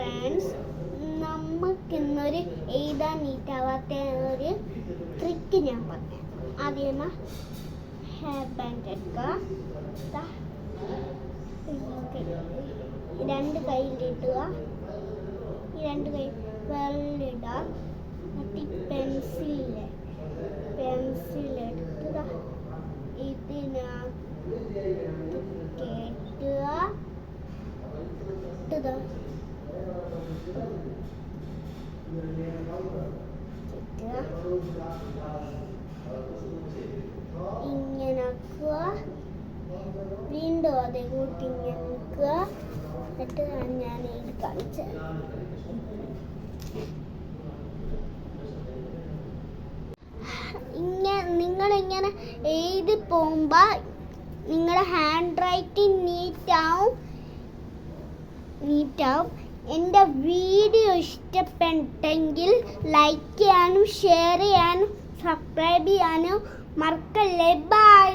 Friends, നമുക്കിന്നൊരു എഴുതാൻ നീറ്റാവാത്ത ഒരു ട്രിക്ക് ഞാൻ പറഞ്ഞു. ആദ്യം ഹെയർ ബാൻഡ് എടുക്കുക, രണ്ട് കയ്യിലിടുക, ഈ രണ്ട് കൈ വെള്ളിടുക, എന്നിട്ട് പെൻസിലെടുക്കുക, ഇതിനകത്ത് കയറ്റുക, ഇങ്ങനെ ആക്കുക, വീണ്ടും അതേ കൂട്ടി ഇങ്ങനെ നിൽക്കുക. എന്നിട്ട് ഞാൻ ഇത് കാണിച്ചത് നിങ്ങളിങ്ങനെ എഴുതി പോകുമ്പോൾ നിങ്ങളുടെ ഹാൻഡ് റൈറ്റിംഗ് നീറ്റാവും. എൻ്റെ വീഡിയോ ഇഷ്ടപ്പെട്ടെങ്കിൽ ലൈക്ക് ചെയ്യാനും ഷെയർ ചെയ്യാനും സബ്സ്ക്രൈബ് ചെയ്യാനും മറക്കല്ലേ. ബൈ.